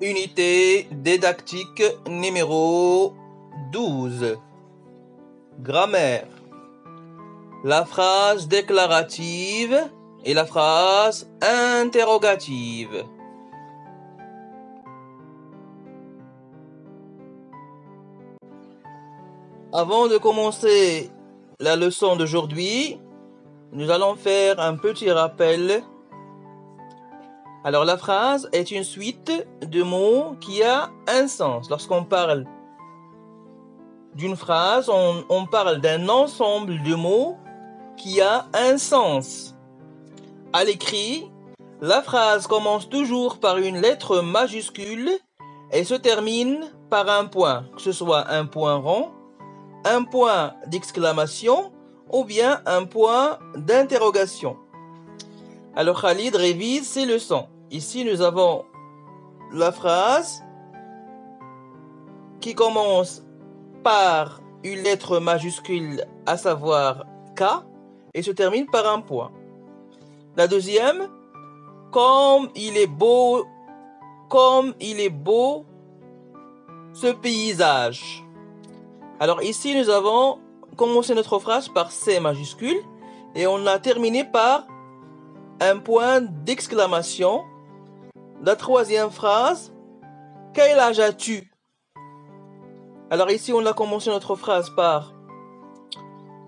Unité didactique numéro 12. Grammaire. La phrase déclarative et la phrase interrogative. Avant de commencer la leçon d'aujourd'hui, nous allons faire un petit rappel. Alors la phrase est une suite de mots qui a un sens. Lorsqu'on parle d'une phrase, on parle d'un ensemble de mots qui a un sens. À l'écrit, la phrase commence toujours par une lettre majuscule et se termine par un point, que ce soit un point rond, un point d'exclamation ou bien un point d'interrogation. Alors Khalid révise ses leçons. Ici nous avons la phrase qui commence par une lettre majuscule, à savoir K, et se termine par un point. La deuxième, comme il est beau ce paysage. Alors ici nous avons commencé notre phrase par C majuscule et on a terminé par un point d'exclamation. La troisième phrase, quel âge as-tu? Alors ici on a commencé notre phrase par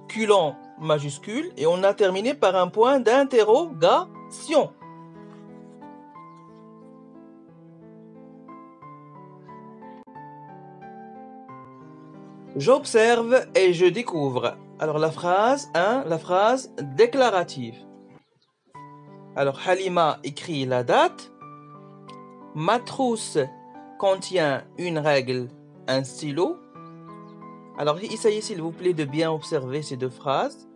culon majuscule et on a terminé par un point d'interrogation. J'observe et je découvre. Alors la phrase 1, la phrase déclarative. Alors Halima écrit la date. Ma trousse contient une règle, un stylo. Alors essayez s'il vous plaît de bien observer ces deux phrases.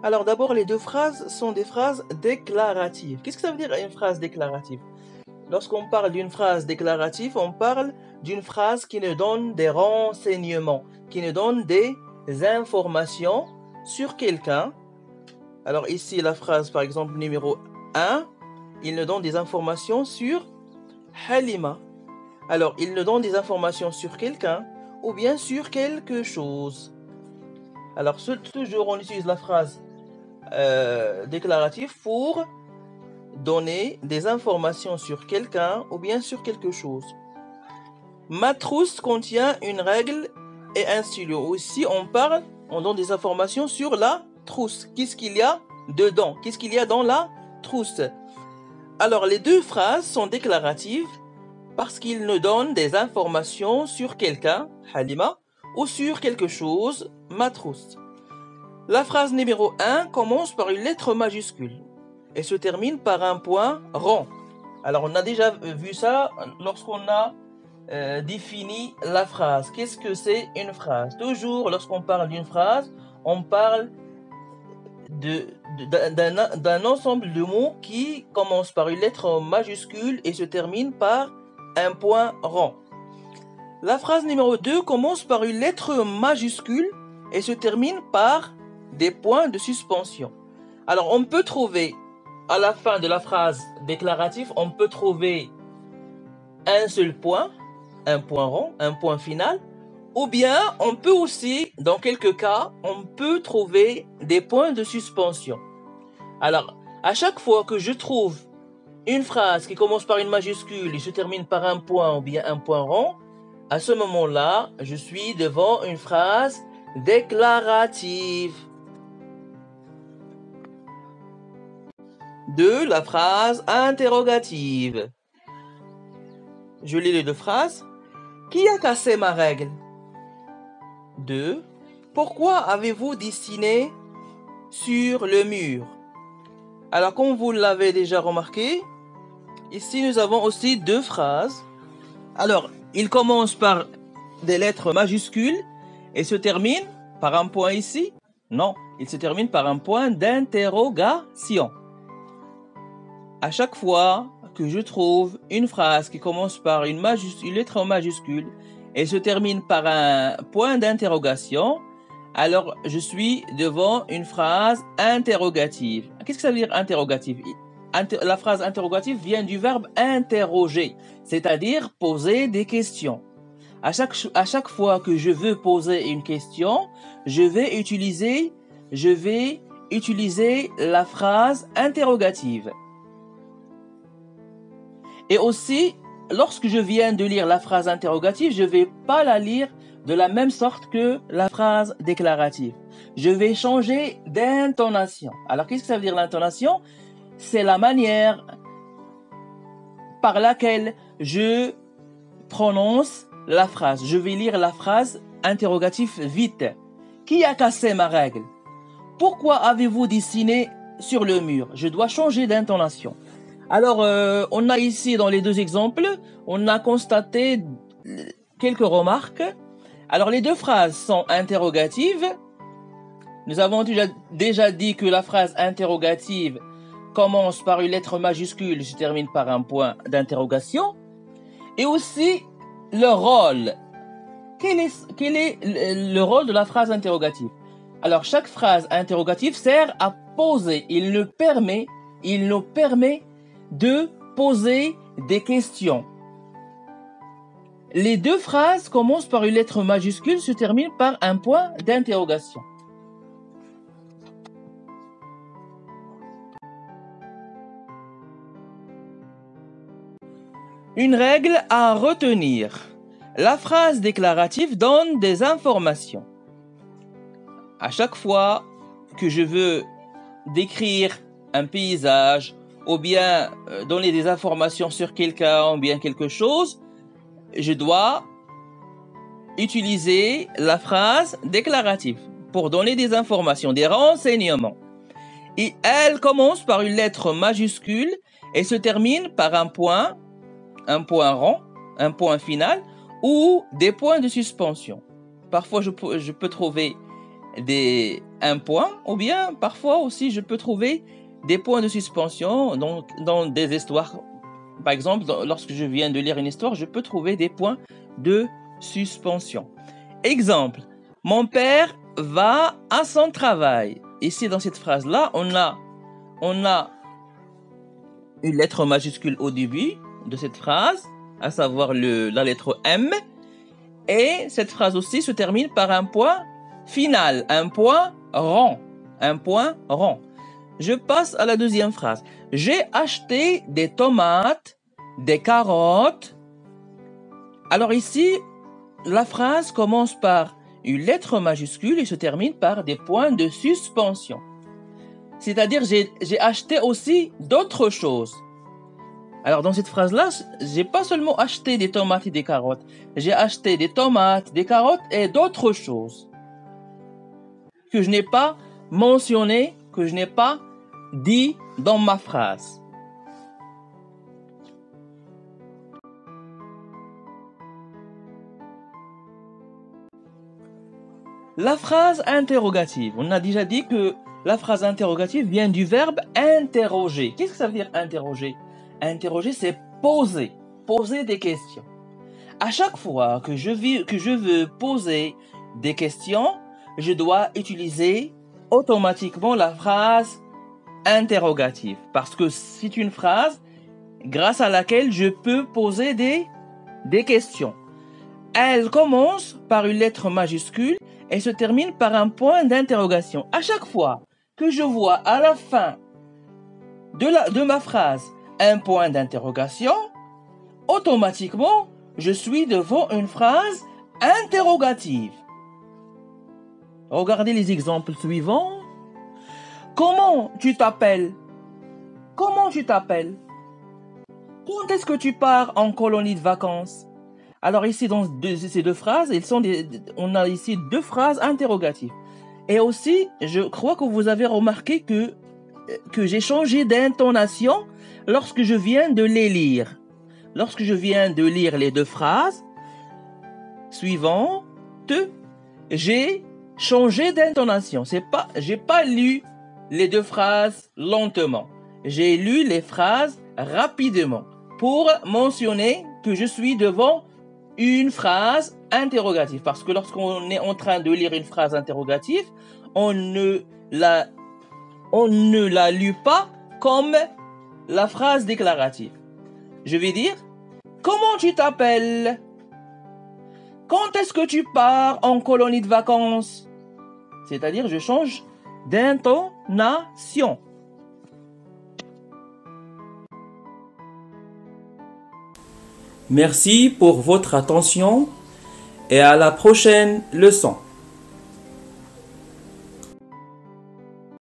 Alors d'abord les deux phrases sont des phrases déclaratives. Qu'est-ce que ça veut dire une phrase déclarative? Lorsqu'on parle d'une phrase déclarative, on parle d'une phrase qui nous donne des renseignements, qui nous donne des informations sur quelqu'un. Alors ici la phrase par exemple numéro 1, il nous donne des informations sur Halima. Alors il nous donne des informations sur quelqu'un ou bien sur quelque chose. Alors toujours on utilise la phrase déclarative pour donner des informations sur quelqu'un ou bien sur quelque chose. Ma trousse contient une règle et un stylo. Aussi on donne des informations sur la trousse. Qu'est-ce qu'il y a dedans? Qu'est-ce qu'il y a dans la trousse? Alors les deux phrases sont déclaratives parce qu'ils nous donnent des informations sur quelqu'un, Halima, ou sur quelque chose, ma trousse. La phrase numéro 1 commence par une lettre majuscule et se termine par un point rond. Alors on a déjà vu ça lorsqu'on a défini la phrase. Qu'est-ce que c'est une phrase? Toujours lorsqu'on parle d'une phrase, on parle d'un ensemble de mots qui commence par une lettre majuscule et se termine par un point rond. La phrase numéro 2 commence par une lettre majuscule et se termine par des points de suspension. Alors on peut trouver à la fin de la phrase déclarative, on peut trouver un seul point, un point rond, un point final, ou bien on peut aussi, dans quelques cas, on peut trouver des points de suspension. Alors, à chaque fois que je trouve une phrase qui commence par une majuscule et se termine par un point ou bien un point rond, à ce moment-là, je suis devant une phrase déclarative. 2. La phrase interrogative. Je lis les deux phrases. Qui a cassé ma règle? 2. Pourquoi avez-vous dessiné sur le mur? Alors, comme vous l'avez déjà remarqué, ici nous avons aussi deux phrases. Alors, il commence par des lettres majuscules et se termine par un point ici. Non, il se termine par un point d'interrogation. À chaque fois que je trouve une phrase qui commence par une lettre majuscule et se termine par un point d'interrogation, alors je suis devant une phrase interrogative. Qu'est-ce que ça veut dire interrogative? La phrase interrogative vient du verbe interroger, c'est-à-dire poser des questions. À chaque fois que je veux poser une question, je vais utiliser la phrase interrogative. Et aussi, lorsque je viens de lire la phrase interrogative, je ne vais pas la lire de la même sorte que la phrase déclarative. Je vais changer d'intonation. Alors, qu'est-ce que ça veut dire l'intonation? C'est la manière par laquelle je prononce la phrase. Je vais lire la phrase interrogative vite. Qui a cassé ma règle? Pourquoi avez-vous dessiné sur le mur? Je dois changer d'intonation. Alors, on a ici dans les deux exemples, on a constaté quelques remarques. Alors, les deux phrases sont interrogatives. Nous avons déjà dit que la phrase interrogative commence par une lettre majuscule et se termine par un point d'interrogation. Et aussi, le rôle. Quel est le rôle de la phrase interrogative? Alors, chaque phrase interrogative sert à poser. Il nous permet de poser des questions. Les deux phrases commencent par une lettre majuscule, se terminent par un point d'interrogation. Une règle à retenir. La phrase déclarative donne des informations. À chaque fois que je veux décrire un paysage ou bien donner des informations sur quelqu'un ou bien quelque chose, je dois utiliser la phrase déclarative pour donner des informations, des renseignements. Et elle commence par une lettre majuscule et se termine par un point rond, un point final ou des points de suspension. Parfois, je peux trouver un point ou bien parfois aussi je peux trouver des points de suspension dans des histoires. Par exemple, lorsque je viens de lire une histoire, je peux trouver des points de suspension. Exemple, mon père va à son travail. Ici, dans cette phrase-là, on a une lettre majuscule au début de cette phrase, à savoir la lettre M. Et cette phrase aussi se termine par un point final, un point rond. Je passe à la deuxième phrase. J'ai acheté des tomates, des carottes. Alors ici, la phrase commence par une lettre majuscule et se termine par des points de suspension. C'est-à-dire, j'ai acheté aussi d'autres choses. Alors, dans cette phrase-là, j'ai pas seulement acheté des tomates et des carottes. J'ai acheté des tomates, des carottes et d'autres choses que je n'ai pas mentionné, que je n'ai pas dit dans ma phrase. La phrase interrogative. On a déjà dit que la phrase interrogative vient du verbe interroger. Qu'est-ce que ça veut dire interroger? Interroger, c'est poser des questions. À chaque fois que je veux poser des questions, je dois utiliser automatiquement la phrase interrogative. Parce que c'est une phrase grâce à laquelle je peux poser des questions. Elle commence par une lettre majuscule et se termine par un point d'interrogation. À chaque fois que je vois à la fin de ma phrase un point d'interrogation, automatiquement, je suis devant une phrase interrogative. Regardez les exemples suivants. Comment tu t'appelles? Comment tu t'appelles? Quand est-ce que tu pars en colonie de vacances? Alors ici, dans ces deux phrases, on a ici deux phrases interrogatives. Et aussi, je crois que vous avez remarqué que j'ai changé d'intonation lorsque je viens de les lire. Lorsque je viens de lire les deux phrases suivantes, j'ai changé d'intonation. J'ai pas lu les deux phrases lentement. J'ai lu les phrases rapidement pour mentionner que je suis devant une phrase interrogative. Parce que lorsqu'on est en train de lire une phrase interrogative, on ne la lit pas comme la phrase déclarative. Je vais dire « Comment tu t'appelles ?» Quand est-ce que tu pars en colonie de vacances? C'est-à-dire, je change d'intonation. Merci pour votre attention et à la prochaine leçon.